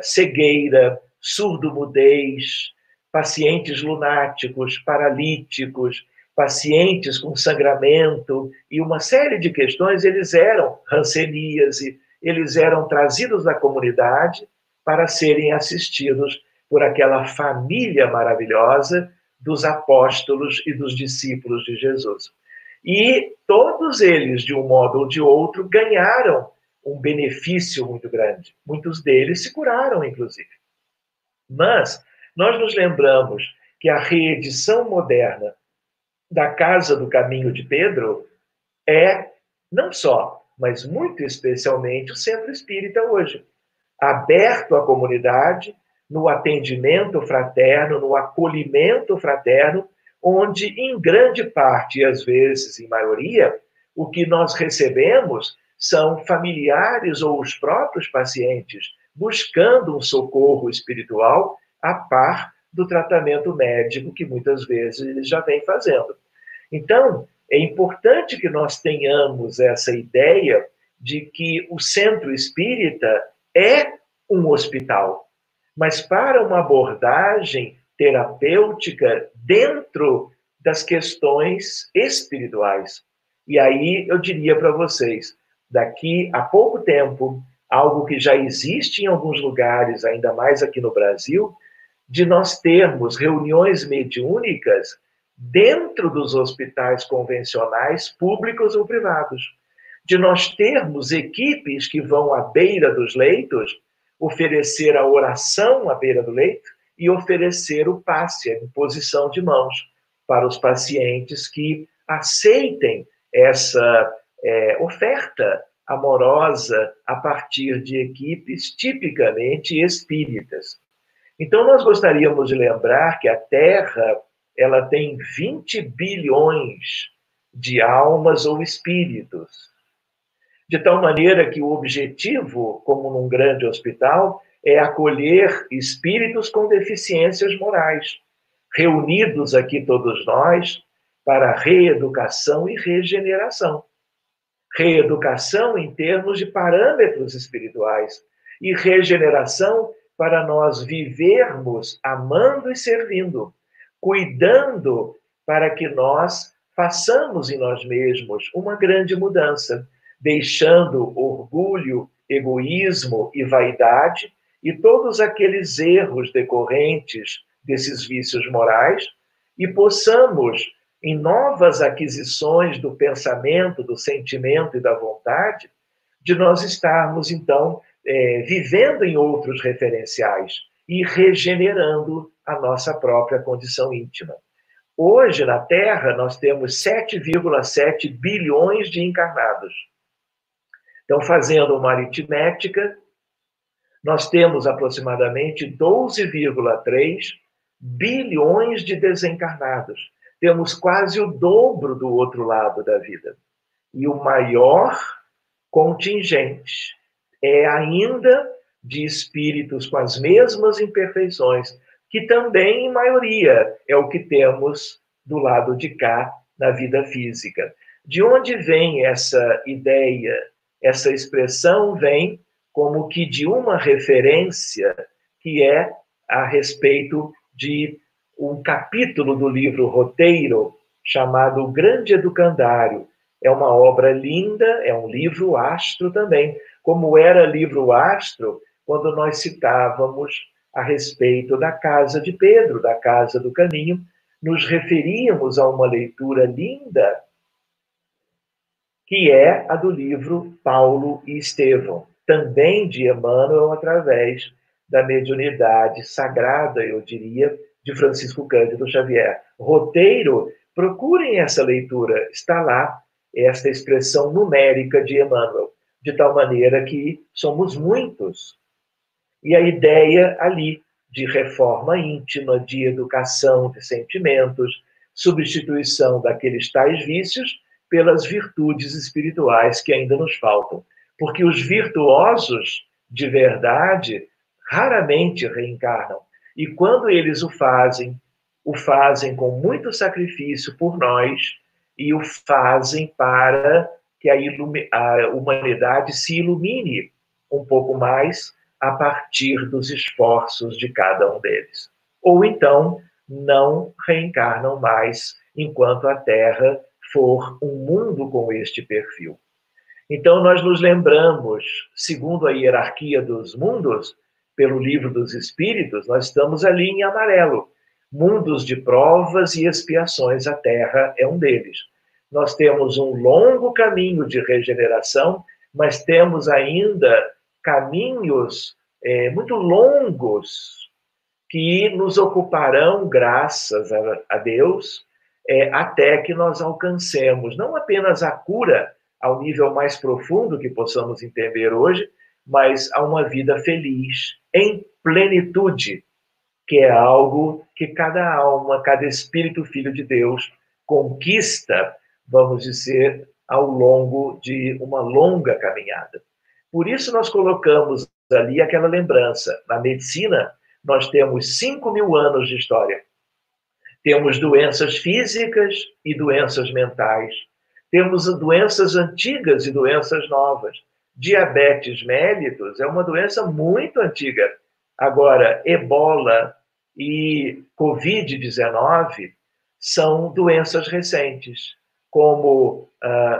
cegueira, surdo-mudez, pacientes lunáticos, paralíticos, pacientes com sangramento e uma série de questões, eles eram hanseníase, eles eram trazidos da comunidade para serem assistidos por aquela família maravilhosa dos apóstolos e dos discípulos de Jesus. E todos eles, de um modo ou de outro, ganharam um benefício muito grande. Muitos deles se curaram, inclusive. Mas nós nos lembramos que a reedição moderna da Casa do Caminho de Pedro é, não só, mas muito especialmente, o Centro Espírita hoje. Aberto à comunidade, no atendimento fraterno, no acolhimento fraterno, onde, em grande parte, e às vezes em maioria, o que nós recebemos são familiares ou os próprios pacientes buscando um socorro espiritual a par do tratamento médico que muitas vezes eles já vêm fazendo. Então, é importante que nós tenhamos essa ideia de que o centro espírita é um hospital, mas para uma abordagem terapêutica dentro das questões espirituais. E aí eu diria para vocês, daqui a pouco tempo, algo que já existe em alguns lugares, ainda mais aqui no Brasil, de nós termos reuniões mediúnicas dentro dos hospitais convencionais, públicos ou privados. De nós termos equipes que vão à beira dos leitos, oferecer a oração à beira do leito e oferecer o passe, a imposição de mãos, para os pacientes que aceitem essa oferta amorosa a partir de equipes tipicamente espíritas. Então, nós gostaríamos de lembrar que a Terra ela tem 20 bilhões de almas ou espíritos, de tal maneira que o objetivo, como num grande hospital, é acolher espíritos com deficiências morais, reunidos aqui todos nós para reeducação e regeneração. Reeducação em termos de parâmetros espirituais e regeneração para nós vivermos amando e servindo, cuidando para que nós façamos em nós mesmos uma grande mudança, deixando orgulho, egoísmo e vaidade e todos aqueles erros decorrentes desses vícios morais e possamos, em novas aquisições do pensamento, do sentimento e da vontade, de nós estarmos, então, vivendo em outros referenciais e regenerando a nossa própria condição íntima. Hoje, na Terra, nós temos 7,7 bilhões de encarnados. Então, fazendo uma aritmética, nós temos aproximadamente 12,3 bilhões de desencarnados. Temos quase o dobro do outro lado da vida. E o maior contingente é ainda de espíritos com as mesmas imperfeições, que também, em maioria, é o que temos do lado de cá, na vida física. De onde vem essa ideia? Essa expressão vem como que de uma referência que é a respeito de um capítulo do livro Roteiro, chamado O Grande Educandário. É uma obra linda, é um livro astro também, como era livro astro quando nós citávamos a respeito da casa de Pedro, da casa do caminho, nos referíamos a uma leitura linda, que é a do livro Paulo e Estevão, também de Emmanuel, através da mediunidade sagrada, eu diria, de Francisco Cândido Xavier. Roteiro, procurem essa leitura, está lá esta expressão numérica de Emmanuel, de tal maneira que somos muitos. E a ideia ali de reforma íntima, de educação de sentimentos, substituição daqueles tais vícios pelas virtudes espirituais que ainda nos faltam. Porque os virtuosos, de verdade, raramente reencarnam. E quando eles o fazem com muito sacrifício por nós e o fazem para que a humanidade se ilumine um pouco mais a partir dos esforços de cada um deles. Ou então, não reencarnam mais enquanto a Terra for um mundo com este perfil. Então, nós nos lembramos, segundo a hierarquia dos mundos, pelo Livro dos Espíritos, nós estamos ali em amarelo. Mundos de provas e expiações, a Terra é um deles. Nós temos um longo caminho de regeneração, mas temos ainda caminhos muito longos que nos ocuparão, graças a Deus, até que nós alcancemos não apenas a cura ao nível mais profundo que possamos entender hoje, mas a uma vida feliz em plenitude, que é algo que cada alma, cada espírito filho de Deus conquista, vamos dizer, ao longo de uma longa caminhada. Por isso nós colocamos ali aquela lembrança. Na medicina, nós temos 5.000 anos de história. Temos doenças físicas e doenças mentais. Temos doenças antigas e doenças novas. Diabetes mellitus é uma doença muito antiga. Agora, ebola e Covid-19 são doenças recentes, como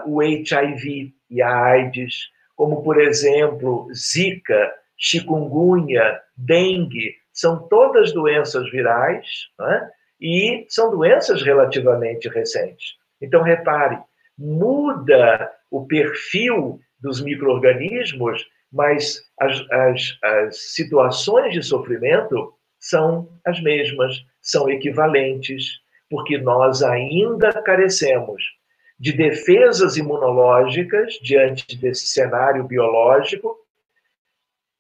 o HIV e a AIDS, como, por exemplo, Zika, chikungunya, dengue, são todas doenças virais, né? E são doenças relativamente recentes. Então, repare, muda o perfil dos micro-organismos, mas as situações de sofrimento são as mesmas, são equivalentes, porque nós ainda carecemos de defesas imunológicas diante desse cenário biológico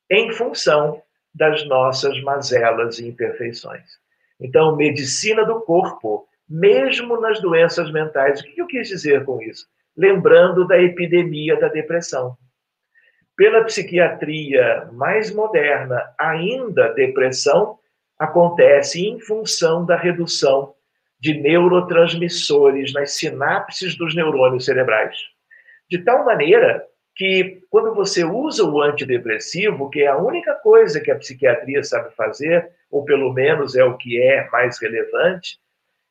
em função das nossas mazelas e imperfeições. Então, medicina do corpo, mesmo nas doenças mentais. O que eu quis dizer com isso? Lembrando da epidemia da depressão. Pela psiquiatria mais moderna, ainda a depressão acontece em função da redução de neurotransmissores nas sinapses dos neurônios cerebrais. De tal maneira que, quando você usa o antidepressivo, que é a única coisa que a psiquiatria sabe fazer, ou pelo menos é o que é mais relevante,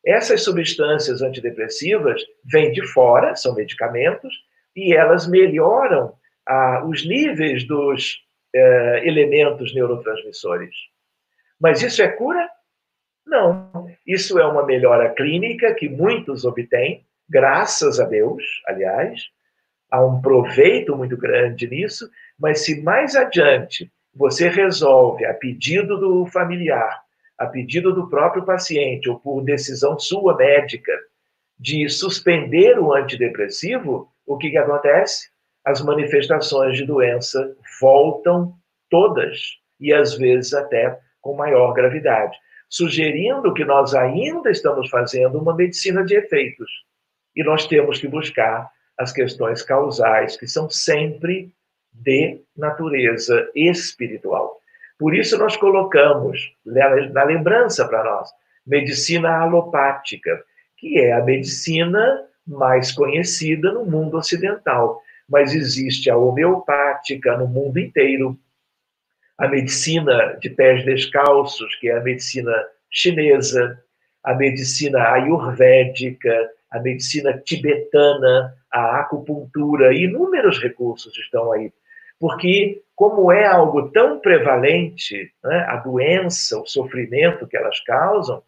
essas substâncias antidepressivas vêm de fora, são medicamentos, e elas melhoram os níveis dos elementos neurotransmissores. Mas isso é cura? Não. Isso é uma melhora clínica que muitos obtêm, graças a Deus, aliás. Há um proveito muito grande nisso, mas se mais adiante você resolve, a pedido do familiar, a pedido do próprio paciente, ou por decisão sua médica, de suspender o antidepressivo, o que acontece? As manifestações de doença voltam todas, e às vezes até com maior gravidade, sugerindo que nós ainda estamos fazendo uma medicina de efeitos. E nós temos que buscar as questões causais, que são sempre de natureza espiritual. Por isso nós colocamos na lembrança para nós medicina alopática, que é a medicina mais conhecida no mundo ocidental, mas existe a homeopática no mundo inteiro, a medicina de pés descalços, que é a medicina chinesa, a medicina ayurvédica, a medicina tibetana, a acupuntura, inúmeros recursos estão aí. Porque, como é algo tão prevalente, né, a doença, o sofrimento que elas causam,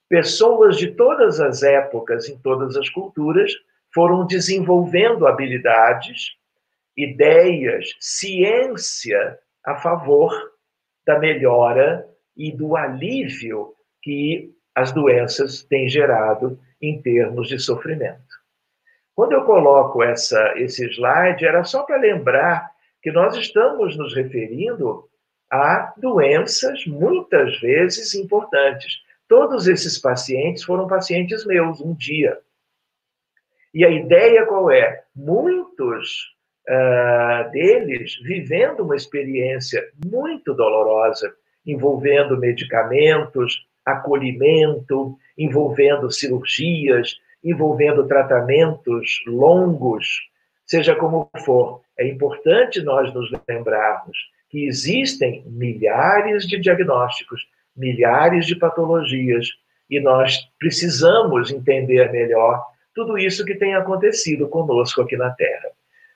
pessoas de todas as épocas, em todas as culturas, foram desenvolvendo habilidades, ideias, ciência a favor da melhora e do alívio que as doenças têm gerado em termos de sofrimento. Quando eu coloco esse slide, era só para lembrar que nós estamos nos referindo a doenças muitas vezes importantes. Todos esses pacientes foram pacientes meus um dia. E a ideia qual é? Muitos deles vivendo uma experiência muito dolorosa, envolvendo medicamentos, acolhimento, envolvendo cirurgias, envolvendo tratamentos longos, seja como for. É importante nós nos lembrarmos que existem milhares de diagnósticos, milhares de patologias, e nós precisamos entender melhor tudo isso que tem acontecido conosco aqui na Terra.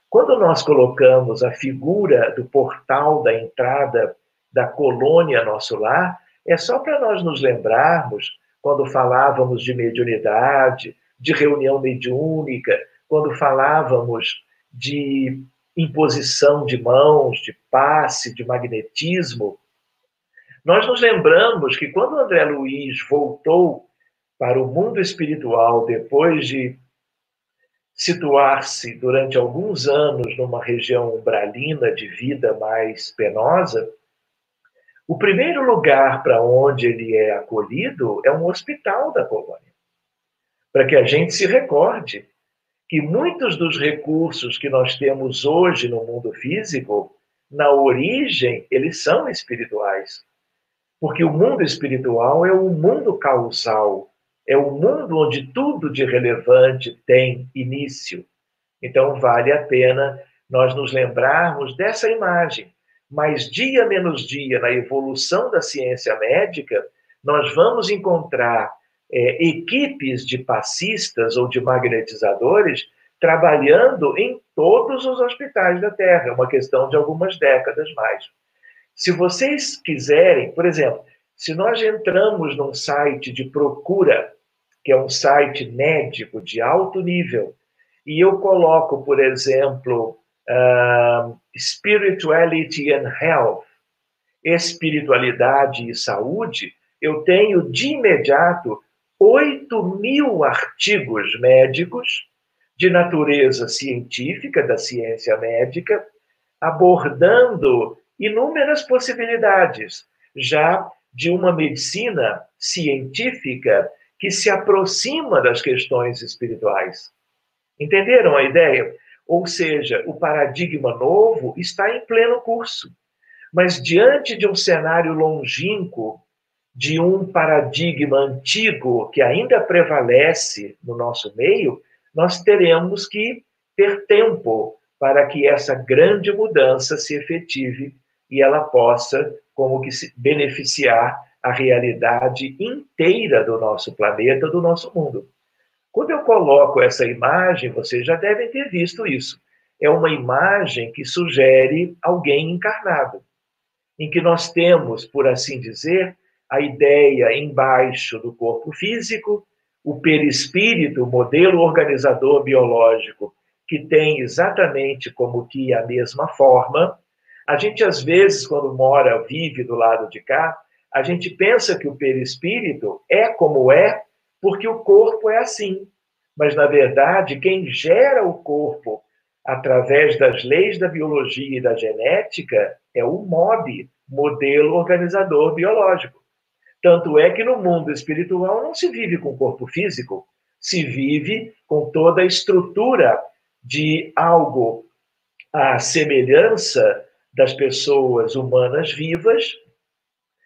Quando nós colocamos a figura do portal da entrada da colônia nosso lar, é só para nós nos lembrarmos, quando falávamos de mediunidade, de reunião mediúnica, quando falávamos de imposição de mãos, de passe, de magnetismo, nós nos lembramos que quando André Luiz voltou para o mundo espiritual, depois de situar-se durante alguns anos numa região umbralina de vida mais penosa, O primeiro lugar para onde ele é acolhido é um hospital da colônia, para que a gente se recorde que muitos dos recursos que nós temos hoje no mundo físico, na origem, eles são espirituais. Porque o mundo espiritual é o mundo causal, é o mundo onde tudo de relevante tem início. Então, vale a pena nós nos lembrarmos dessa imagem. Mas, dia menos dia, na evolução da ciência médica, nós vamos encontrar equipes de passistas ou de magnetizadores trabalhando em todos os hospitais da Terra. É uma questão de algumas décadas mais. Se vocês quiserem, por exemplo, se nós entramos num site de procura, que é um site médico de alto nível, e eu coloco, por exemplo, Spirituality and Health, espiritualidade e saúde, eu tenho de imediato 8.000 artigos médicos de natureza científica, da ciência médica, abordando inúmeras possibilidades, já de uma medicina científica que se aproxima das questões espirituais. Entenderam a ideia? Ou seja, o paradigma novo está em pleno curso. Mas diante de um cenário longínquo, de um paradigma antigo que ainda prevalece no nosso meio, nós teremos que ter tempo para que essa grande mudança se efetive e ela possa, como que, se beneficiar a realidade inteira do nosso planeta, do nosso mundo. Quando eu coloco essa imagem, vocês já devem ter visto isso. É uma imagem que sugere alguém encarnado, em que nós temos, por assim dizer, a ideia embaixo do corpo físico, o perispírito, modelo organizador biológico, que tem exatamente como que a mesma forma. A gente, às vezes, quando mora, vive do lado de cá, a gente pensa que o perispírito é como é, porque o corpo é assim. Mas, na verdade, quem gera o corpo através das leis da biologia e da genética é o MOB, modelo organizador biológico. Tanto é que no mundo espiritual não se vive com corpo físico, se vive com toda a estrutura de algo à semelhança das pessoas humanas vivas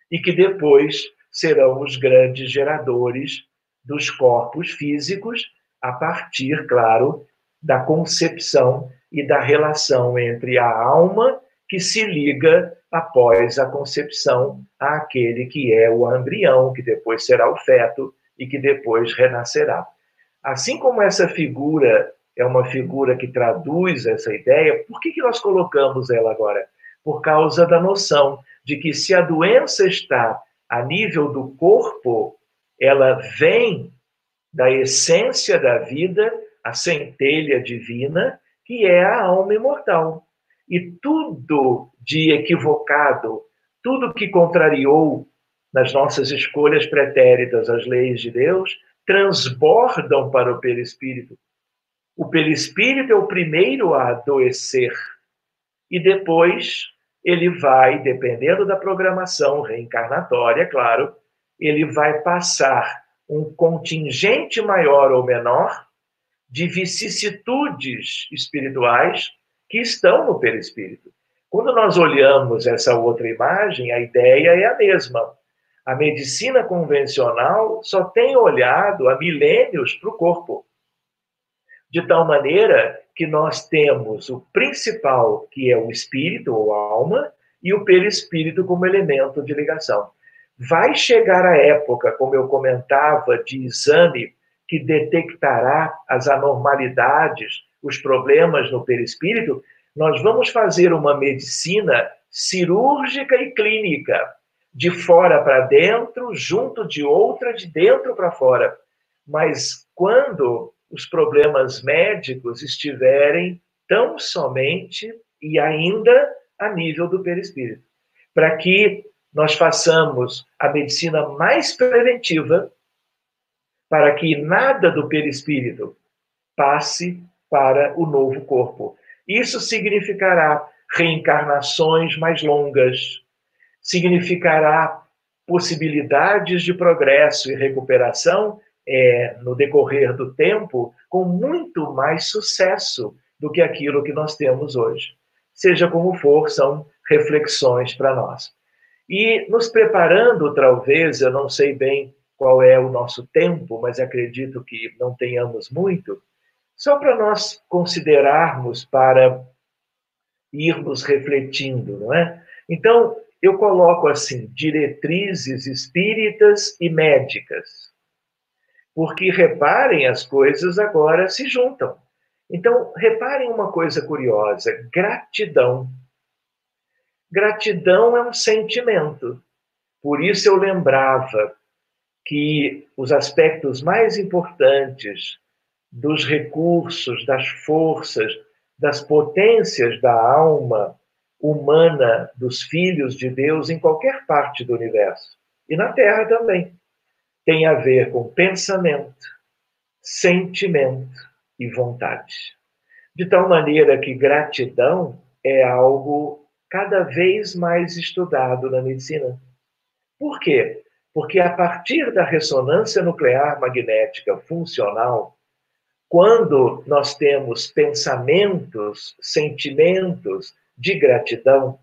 e que depois serão os grandes geradores dos corpos físicos a partir, claro, da concepção e da relação entre a alma que se liga após a concepção àquele que é o embrião, que depois será o feto e que depois renascerá. Assim como essa figura é uma figura que traduz essa ideia, por que nós colocamos ela agora? Por causa da noção de que se a doença está a nível do corpo, ela vem da essência da vida, a centelha divina, que é a alma imortal. E tudo de equivocado, tudo que contrariou nas nossas escolhas pretéritas as leis de Deus, transbordam para o perispírito. O perispírito é o primeiro a adoecer. E depois ele vai, dependendo da programação reencarnatória, claro, ele vai passar um contingente maior ou menor de vicissitudes espirituais que estão no perispírito. Quando nós olhamos essa outra imagem, a ideia é a mesma. A medicina convencional só tem olhado há milênios para o corpo. De tal maneira que nós temos o principal, que é o espírito ou alma, e o perispírito como elemento de ligação. Vai chegar a época, como eu comentava, de exame que detectará as anormalidades, os problemas no perispírito. Nós vamos fazer uma medicina cirúrgica e clínica, de fora para dentro, junto de outra, de dentro para fora. Mas quando os problemas médicos estiverem tão somente e ainda a nível do perispírito, para que nós façamos a medicina mais preventiva, para que nada do perispírito passe para o novo corpo. Isso significará reencarnações mais longas, significará possibilidades de progresso e recuperação no decorrer do tempo, com muito mais sucesso do que aquilo que nós temos hoje. Seja como for, são reflexões para nós. E nos preparando, talvez, eu não sei bem qual é o nosso tempo, mas acredito que não tenhamos muito, só para nós considerarmos, para irmos refletindo, não é? Então, eu coloco assim, diretrizes espíritas e médicas, porque reparem, as coisas agora se juntam. Então, reparem uma coisa curiosa: gratidão. Gratidão é um sentimento. Por isso eu lembrava que os aspectos mais importantes dos recursos, das forças, das potências da alma humana, dos filhos de Deus em qualquer parte do universo, e na Terra também, tem a ver com pensamento, sentimento e vontade. De tal maneira que gratidão é algo cada vez mais estudado na medicina. Por quê? Porque a partir da ressonância nuclear magnética funcional, quando nós temos pensamentos, sentimentos de gratidão,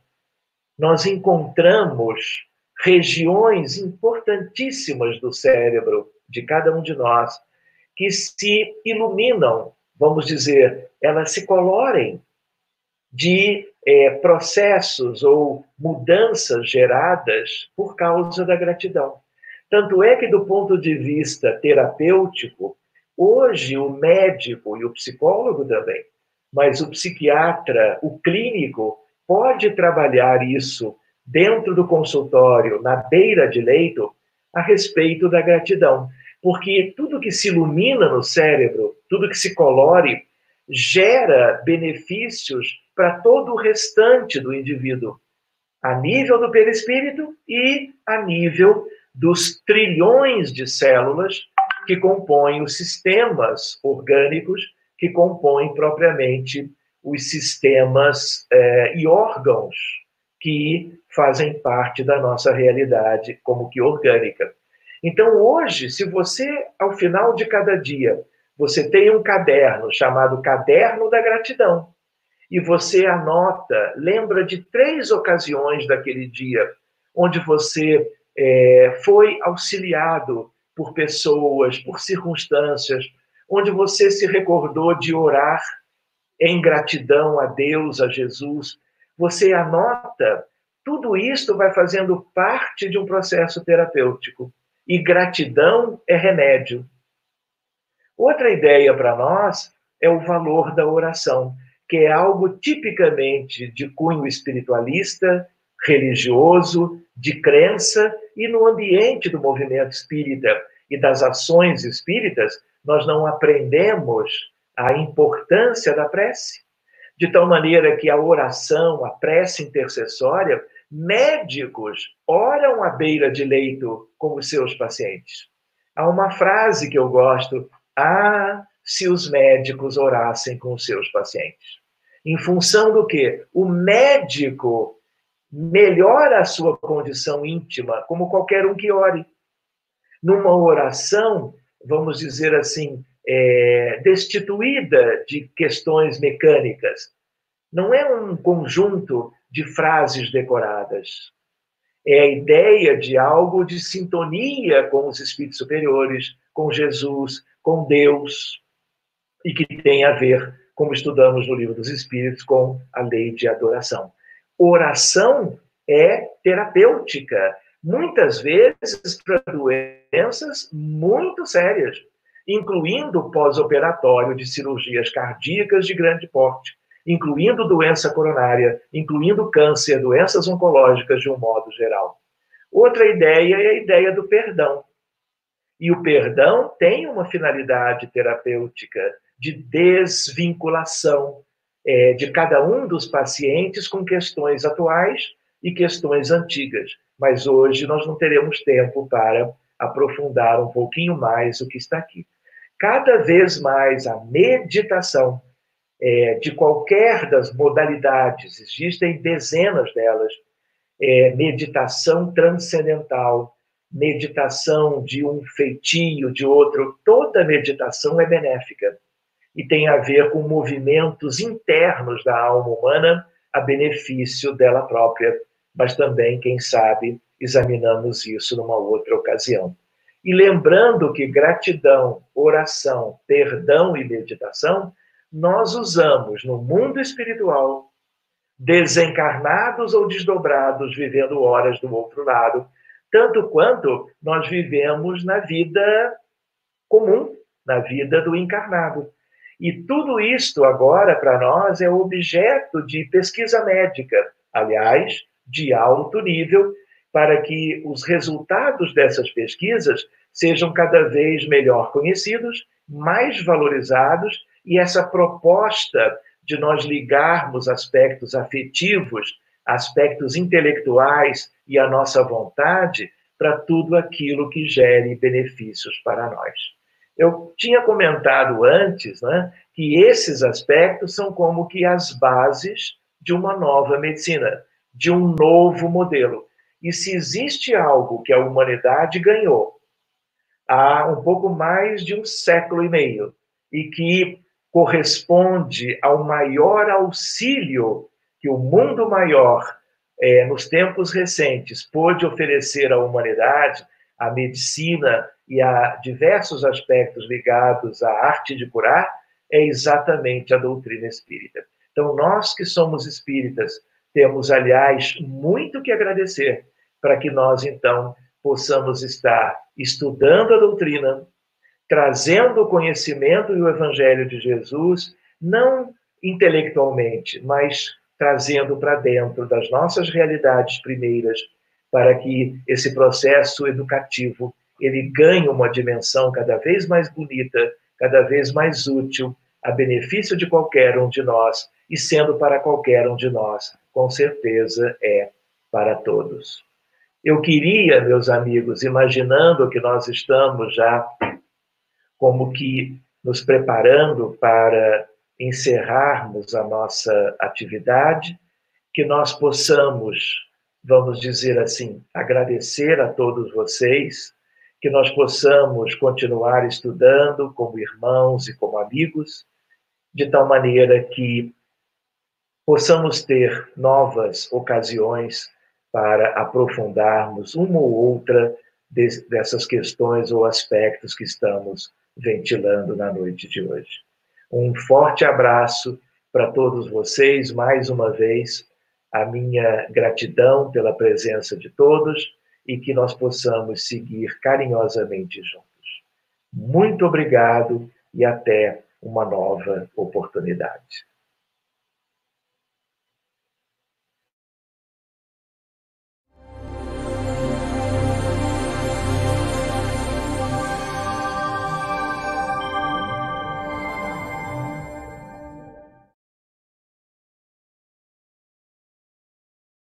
nós encontramos regiões importantíssimas do cérebro de cada um de nós que se iluminam, vamos dizer, elas se colorem de processos ou mudanças geradas por causa da gratidão. Tanto é que, do ponto de vista terapêutico, hoje o médico e o psicólogo também, mas o psiquiatra, o clínico, pode trabalhar isso dentro do consultório, na beira de leito, a respeito da gratidão. Porque tudo que se ilumina no cérebro, tudo que se colore, gera benefícios para todo o restante do indivíduo, a nível do perispírito e a nível dos trilhões de células que compõem os sistemas orgânicos, que compõem propriamente os sistemas e órgãos que fazem parte da nossa realidade como que orgânica. Então, hoje, se você, ao final de cada dia, você tem um caderno chamado Caderno da Gratidão, e você anota, lembra de 3 ocasiões daquele dia, onde você foi auxiliado por pessoas, por circunstâncias, onde você se recordou de orar em gratidão a Deus, a Jesus. Você anota, tudo isso vai fazendo parte de um processo terapêutico. E gratidão é remédio. Outra ideia para nós é o valor da oração, que é algo tipicamente de cunho espiritualista, religioso, de crença, e no ambiente do movimento espírita e das ações espíritas, nós não aprendemos a importância da prece. De tal maneira que a oração, a prece intercessória, médicos oram à beira de leito com os seus pacientes. Há uma frase que eu gosto: ah, se os médicos orassem com os seus pacientes. Em função do quê? O médico melhora a sua condição íntima, como qualquer um que ore. Numa oração, vamos dizer assim, destituída de questões mecânicas. Não é um conjunto de frases decoradas. É a ideia de algo de sintonia com os espíritos superiores, com Jesus, com Deus, e que tem a ver, como estudamos no Livro dos Espíritos, com a lei de adoração. Oração é terapêutica, muitas vezes para doenças muito sérias, incluindo pós-operatório de cirurgias cardíacas de grande porte, incluindo doença coronária, incluindo câncer, doenças oncológicas de um modo geral. Outra ideia é a ideia do perdão. E o perdão tem uma finalidade terapêutica de desvinculação de cada um dos pacientes com questões atuais e questões antigas. Mas hoje nós não teremos tempo para aprofundar um pouquinho mais o que está aqui. Cada vez mais a meditação de qualquer das modalidades, existem dezenas delas, meditação transcendental, meditação de um feitio, de outro. Toda meditação é benéfica e tem a ver com movimentos internos da alma humana a benefício dela própria, mas também, quem sabe, examinamos isso numa outra ocasião. E lembrando que gratidão, oração, perdão e meditação nós usamos no mundo espiritual, desencarnados ou desdobrados, vivendo horas do outro lado, tanto quanto nós vivemos na vida comum, na vida do encarnado. E tudo isto agora, para nós, é objeto de pesquisa médica, aliás, de alto nível, para que os resultados dessas pesquisas sejam cada vez melhor conhecidos, mais valorizados, e essa proposta de nós ligarmos aspectos afetivos, aspectos intelectuais e a nossa vontade para tudo aquilo que gere benefícios para nós. Eu tinha comentado antes, né, que esses aspectos são como que as bases de uma nova medicina, de um novo modelo. E se existe algo que a humanidade ganhou há um pouco mais de um século e meio, e que corresponde ao maior auxílio que o mundo maior, nos tempos recentes, pôde oferecer à humanidade, à medicina e a diversos aspectos ligados à arte de curar, é exatamente a doutrina espírita. Então, nós que somos espíritas, temos, aliás, muito que agradecer para que nós, então, possamos estar estudando a doutrina, trazendo o conhecimento e o Evangelho de Jesus, não intelectualmente, mas trazendo para dentro das nossas realidades primeiras, para que esse processo educativo ele ganhe uma dimensão cada vez mais bonita, cada vez mais útil, a benefício de qualquer um de nós, e sendo para qualquer um de nós, com certeza é para todos. Eu queria, meus amigos, imaginando que nós estamos já como que nos preparando para encerrarmos a nossa atividade, que nós possamos, vamos dizer assim, agradecer a todos vocês, que nós possamos continuar estudando como irmãos e como amigos, de tal maneira que possamos ter novas ocasiões para aprofundarmos uma ou outra dessas questões ou aspectos que estamos ventilando na noite de hoje. Um forte abraço para todos vocês, mais uma vez, a minha gratidão pela presença de todos e que nós possamos seguir carinhosamente juntos. Muito obrigado e até uma nova oportunidade.